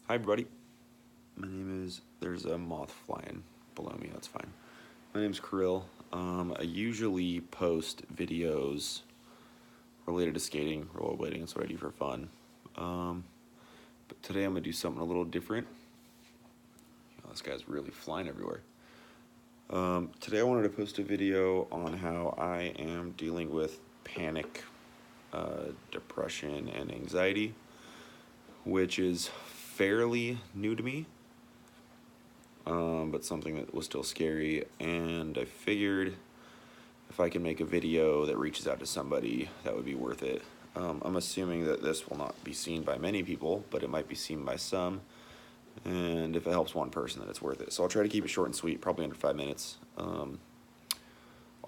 Hi, everybody. My name is. There's a moth flying below me. That's fine. My name's Kirill. I usually post videos related to skating, rollerblading. That's what I do for fun. Um, but today I'm gonna do something a little different. Oh, this guy's really flying everywhere. Today I wanted to post a video on how I am dealing with panic, depression, and anxiety, which is fairly new to me. But something that was still scary, and I figured if I can make a video that reaches out to somebody, that would be worth it. I'm assuming that this will not be seen by many people, but it might be seen by some, and if it helps one person, then it's worth it. So I'll try to keep it short and sweet, probably under 5 minutes. I'll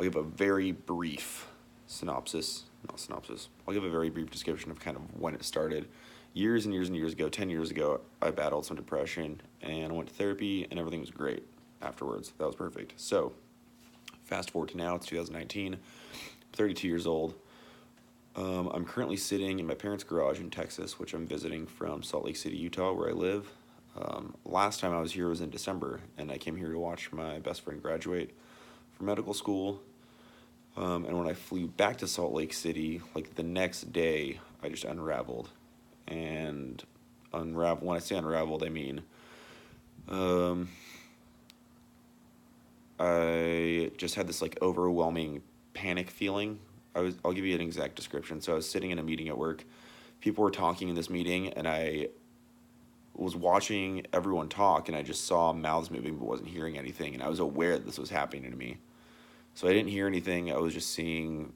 give a very brief synopsis, not synopsis, I'll give a very brief description of kind of when it started. Years and years and years ago, 10 years ago, I battled some depression, and I went to therapy, and everything was great afterwards. That was perfect. So, fast forward to now, it's 2019, I'm 32 years old. I'm currently sitting in my parents' garage in Texas, which I'm visiting from Salt Lake City, Utah, where I live. Last time I was here was in December, and I came here to watch my best friend graduate from medical school. And when I flew back to Salt Lake City, like the next day, I just unraveled. And when I say unraveled, I mean I just had this like overwhelming panic feeling. I'll give you an exact description. So I was sitting in a meeting at work. People were talking in this meeting, and I was watching everyone talk, and I just saw mouths moving but wasn't hearing anything, and I was aware that this was happening to me. So I didn't hear anything. I was just seeing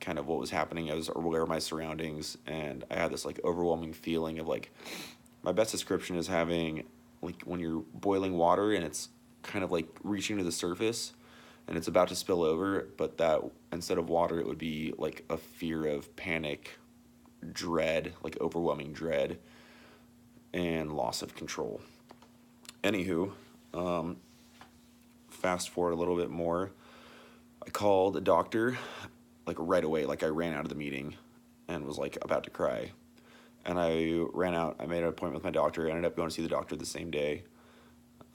kind of what was happening. I was aware of my surroundings, and I had this like overwhelming feeling of like, my best description is having like when you're boiling water and it's kind of like reaching to the surface and it's about to spill over, but that instead of water, it would be like a fear of panic, dread, like overwhelming dread, and loss of control. Anywho, fast forward a little bit more. I called a doctor like right away. Like I ran out of the meeting and was like about to cry. And I ran out. I made an appointment with my doctor. I ended up going to see the doctor the same day.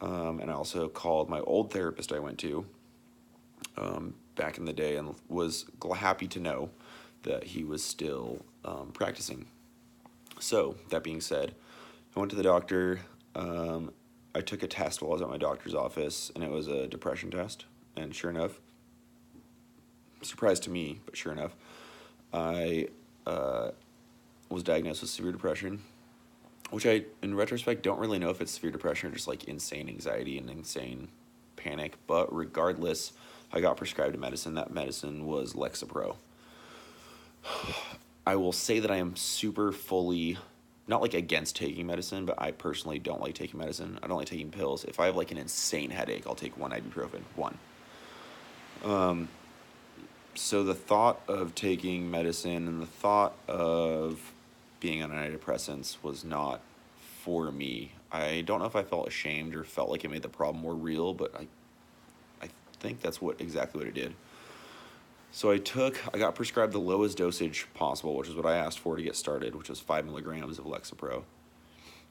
And I also called my old therapist I went to back in the day, and was happy to know that he was still practicing. So, that being said, I went to the doctor. I took a test while I was at my doctor's office, and it was a depression test. And sure enough, surprise to me, but sure enough, I was diagnosed with severe depression, which I, in retrospect, don't really know if it's severe depression or just like insane anxiety and insane panic. But regardless, I got prescribed a medicine. That medicine was Lexapro. I will say that I am super fully, not like against taking medicine, but I personally don't like taking medicine. I don't like taking pills. If I have like an insane headache, I'll take one ibuprofen. One. So the thought of taking medicine and the thought of being on antidepressants was not for me. I don't know if I felt ashamed or felt like it made the problem more real, but I think that's exactly what it did. So I got prescribed the lowest dosage possible, which is what I asked for to get started, which was 5 milligrams of Lexapro.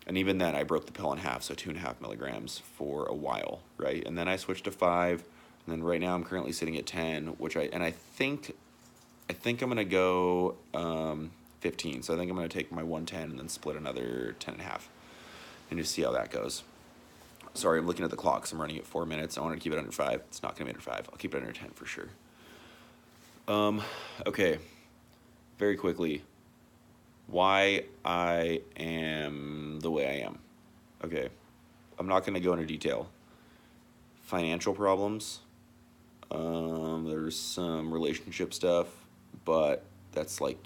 And even then, I broke the pill in half, so 2.5 milligrams for a while, right? And then I switched to 5, and then right now I'm currently sitting at 10, I think I'm gonna go 15. So I think I'm gonna take my 110 and then split another 10 and a half, and just see how that goes. Sorry, I'm looking at the clock because I'm running at 4 minutes. I wanted to keep it under 5. It's not gonna be under 5. I'll keep it under 10 for sure. Okay. Very quickly, why I am the way I am. Okay. I'm not gonna go into detail. Financial problems. There's some relationship stuff, but that's like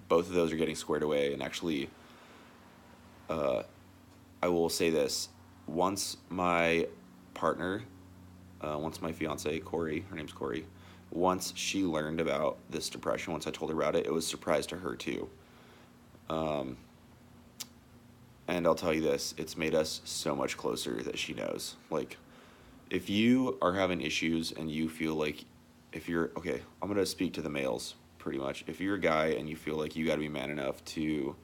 both of those are getting squared away. And actually, I will say this: once my partner, once my fiance Corey, her name's Corey, once she learned about this depression, once I told her about it, it was a surprise to her too. And I'll tell you this: it's made us so much closer that she knows. Like, if you are having issues and you feel like, okay, I'm gonna speak to the males pretty much. If you're a guy and you feel like you got to be man enough to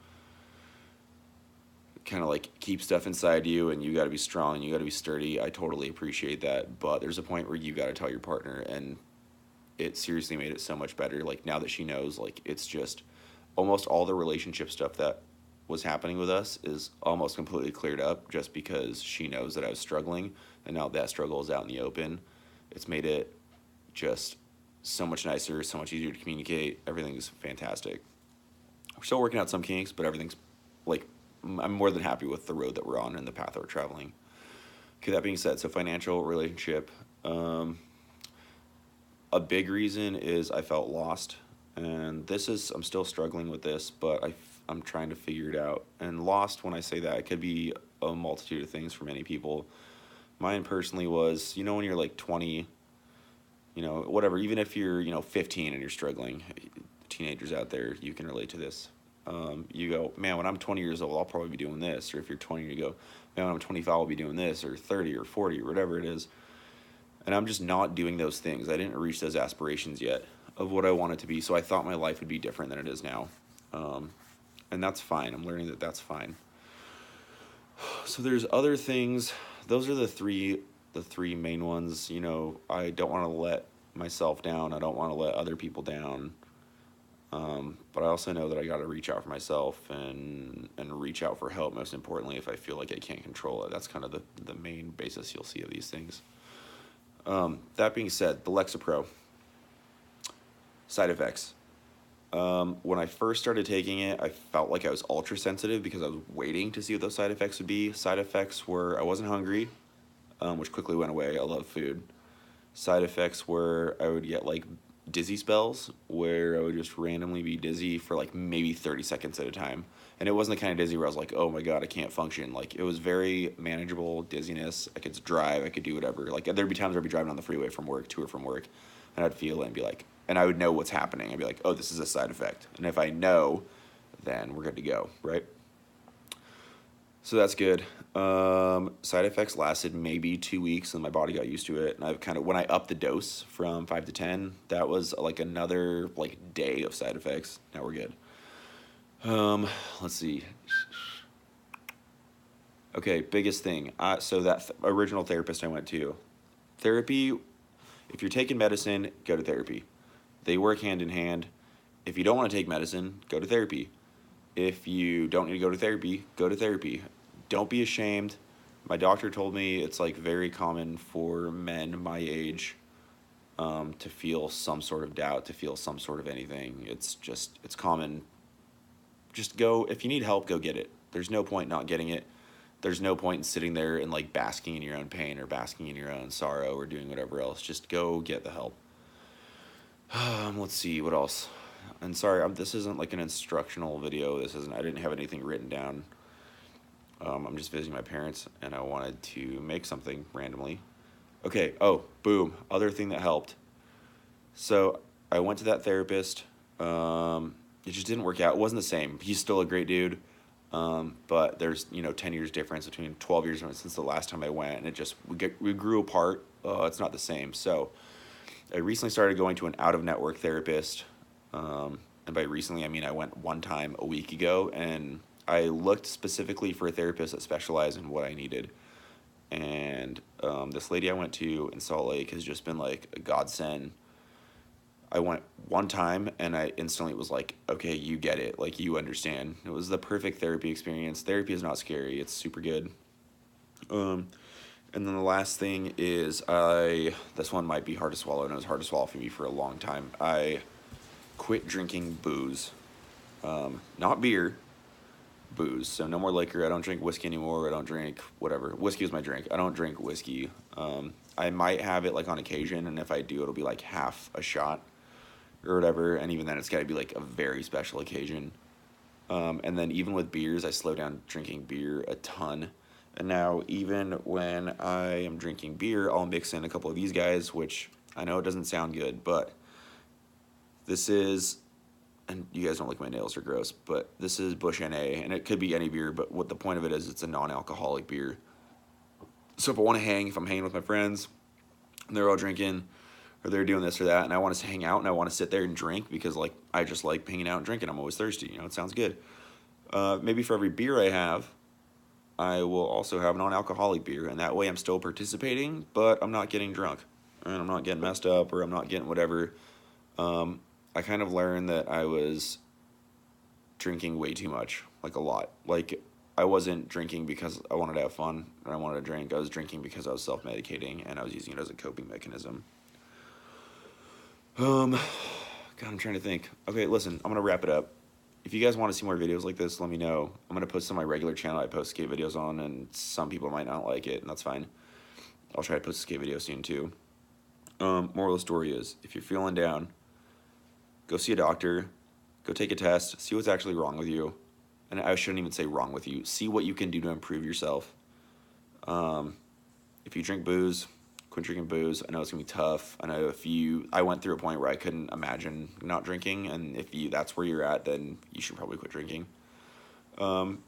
kind of like keep stuff inside you, and you got to be strong and you got to be sturdy. I totally appreciate that, but there's a point where you got to tell your partner, and it seriously made it so much better. Like now that she knows, like it's just almost all the relationship stuff that was happening with us is almost completely cleared up just because she knows that I was struggling, and now that struggle is out in the open. It's made it just so much nicer, so much easier to communicate. Everything's fantastic. We're still working out some kinks, but everything's like, I'm more than happy with the road that we're on and the path that we're traveling. Okay, that being said, so financial relationship. A big reason is I felt lost, and I'm still struggling with this, but I'm trying to figure it out. And lost, when I say that, it could be a multitude of things for many people. Mine personally was, when you're like 20, whatever, even if you're, 15 and you're struggling, teenagers out there, you can relate to this. You go, man, when I'm 20 years old, I'll probably be doing this. Or if you're 20, you go, man, when I'm 25, I'll be doing this, or 30 or 40 or whatever it is. And I'm just not doing those things. I didn't reach those aspirations yet of what I want it to be. So I thought my life would be different than it is now. And that's fine. I'm learning that that's fine. So there's other things. Those are the three main ones. I don't want to let myself down. I don't want to let other people down. But I also know that I got to reach out for myself and reach out for help, most importantly, if I feel like I can't control it. That's kind of the main basis you'll see of these things. That being said, the Lexapro. Side effects. When I first started taking it, I felt like I was ultra sensitive because I was waiting to see what those side effects would be. Side effects were I wasn't hungry, which quickly went away. I love food. Side effects were I would get like dizzy spells where I would just randomly be dizzy for like maybe 30 seconds at a time. And it wasn't the kind of dizzy where I was like, oh my God, I can't function. Like it was very manageable dizziness. I could drive, I could do whatever. Like there'd be times I'd be driving on the freeway from work to or from work, and I'd feel it and be like, and I would know what's happening. I'd be like, oh, this is a side effect. And if I know, then we're good to go, right? So that's good. Side effects lasted maybe 2 weeks, and my body got used to it. And when I upped the dose from 5 to 10, that was like another like day of side effects. Now we're good. Let's see. Okay, biggest thing. So that original therapist I went to, therapy. If you're taking medicine, go to therapy. They work hand in hand. If you don't want to take medicine, go to therapy. If you don't need to go to therapy, go to therapy. Don't be ashamed. My doctor told me it's like very common for men my age to feel some sort of doubt, to feel some sort of anything. It's common. Just go, if you need help, go get it. There's no point not getting it. There's no point in sitting there and like basking in your own pain or basking in your own sorrow or doing whatever else. Just go get the help. Let's see, what else? And sorry, this isn't like an instructional video. I didn't have anything written down. I'm just visiting my parents, and I wanted to make something randomly. Okay, boom. Other thing that helped. So I went to that therapist. It just didn't work out. It wasn't the same. He's still a great dude. But there's, 10 years difference between 12 years since the last time I went, and we grew apart. It's not the same. So I recently started going to an out-of-network therapist. And by recently, I mean I went one time a week ago, and I looked specifically for a therapist that specialized in what I needed. And this lady I went to in Salt Lake has just been like a godsend. I went one time, and I instantly was like, okay, you get it. Like, you understand. It was the perfect therapy experience. Therapy is not scary. It's super good. And then the last thing is this one might be hard to swallow, and it was hard to swallow for me for a long time. I quit drinking booze. Not beer, booze. So no more liquor. I don't drink whiskey anymore. I don't drink whatever. Whiskey is my drink. I don't drink whiskey. I might have it like on occasion, and if I do, it'll be like half a shot or whatever, and even then it's got to be like a very special occasion. And then even with beers, I slow down drinking beer a ton. And now even when I am drinking beer, I'll mix in a couple of these guys, which I know it doesn't sound good, but this is, and you guys don't like my nails are gross, but this is Bush NA, and it could be any beer, but what the point of it is, it's a non-alcoholic beer. So if I want to if I'm hanging with my friends, and they're all drinking, or they're doing this or that, and I want to hang out, and I want to sit there and drink, because like I just like hanging out and drinking. I'm always thirsty, it sounds good. Maybe for every beer I have, I will also have non-alcoholic beer, and that way I'm still participating, but I'm not getting drunk, and I'm not getting messed up, or I'm not getting whatever. I kind of learned that I was drinking way too much, like a lot. Like, I wasn't drinking because I wanted to have fun and I wanted to drink. I was drinking because I was self-medicating and I was using it as a coping mechanism. God, I'm trying to think. Okay, listen, I'm gonna wrap it up. If you guys want to see more videos like this, let me know. I'm gonna post on my regular channel I post skate videos on, and some people might not like it, and that's fine. I'll try to post a skate video soon too. Moral of the story is, if you're feeling down, go see a doctor, go take a test, see what's actually wrong with you. And I shouldn't even say wrong with you. See what you can do to improve yourself. If you drink booze, quit drinking booze. I know it's gonna be tough. I know I went through a point where I couldn't imagine not drinking, and if that's where you're at, then you should probably quit drinking. Drink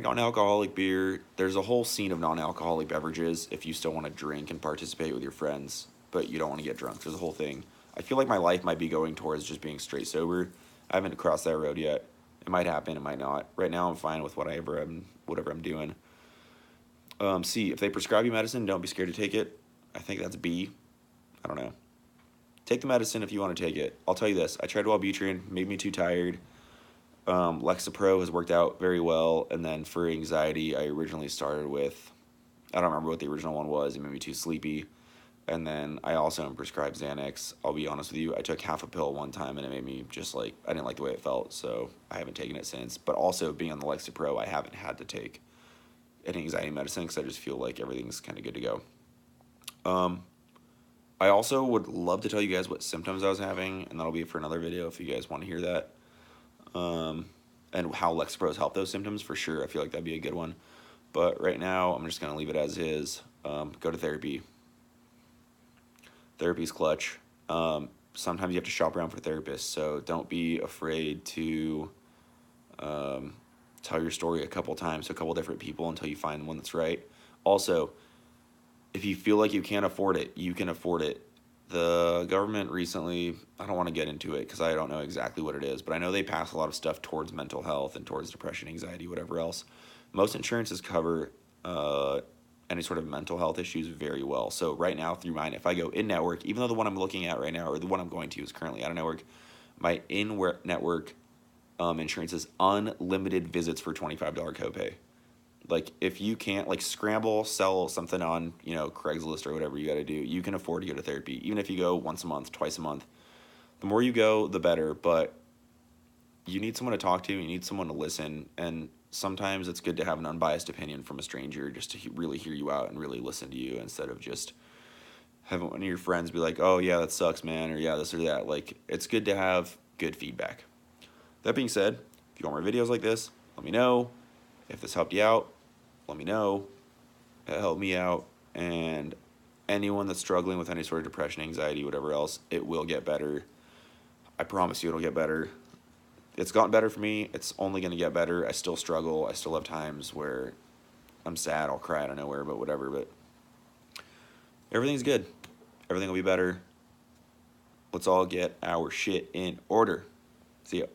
non-alcoholic beer. There's a whole scene of non-alcoholic beverages if you still want to drink and participate with your friends, but you don't want to get drunk. There's a whole thing. I feel like my life might be going towards just being straight sober. I haven't crossed that road yet. It might happen, it might not. Right now, I'm fine with whatever I'm doing. C, if they prescribe you medicine, don't be scared to take it. I think that's B. I don't know. Take the medicine if you want to take it. I'll tell you this. I tried Wellbutrin, made me too tired. Lexapro has worked out very well. And then for anxiety, I originally started with, I don't remember what the original one was. It made me too sleepy. And then I also am prescribed Xanax. I'll be honest with you. I took half a pill one time and it made me just like, I didn't like the way it felt. So I haven't taken it since. But also being on the Lexapro, I haven't had to take any anxiety medicine because I just feel like everything's kind of good to go. I also would love to tell you guys what symptoms I was having, and that'll be for another video if you guys want to hear that. And how Lexapros help those symptoms, for sure. I feel like that'd be a good one. But right now, I'm just going to leave it as is. Go to therapy. Therapy's clutch. Sometimes you have to shop around for therapists, so don't be afraid to tell your story a couple times to a couple different people until you find one that's right. Also, if you feel like you can't afford it, you can afford it. The government recently, I don't want to get into it because I don't know exactly what it is, but I know they pass a lot of stuff towards mental health and towards depression, anxiety, whatever else. Most insurances cover any sort of mental health issues very well. So right now through mine, if I go in-network, even though the one I'm looking at right now, or the one I'm going to is currently out of network, my in-network insurance is unlimited visits for $25 copay. Like, if you can't, like, scramble, sell something on, Craigslist or whatever you got to do, you can afford to go to therapy. Even if you go once a month, twice a month. The more you go, the better, but you need someone to talk to, you need someone to listen, and sometimes it's good to have an unbiased opinion from a stranger just to really hear you out and really listen to you instead of just having one of your friends be like, oh, yeah, that sucks, man, or yeah, this or that. Like, it's good to have good feedback. That being said, if you want more videos like this, let me know. If this helped you out, let me know. It helped me out. And anyone that's struggling with any sort of depression, anxiety, whatever else, it will get better. I promise you it'll get better. It's gotten better for me. It's only going to get better. I still struggle. I still have times where I'm sad. I'll cry out of nowhere, but whatever. But everything's good. Everything will be better. Let's all get our shit in order. See ya.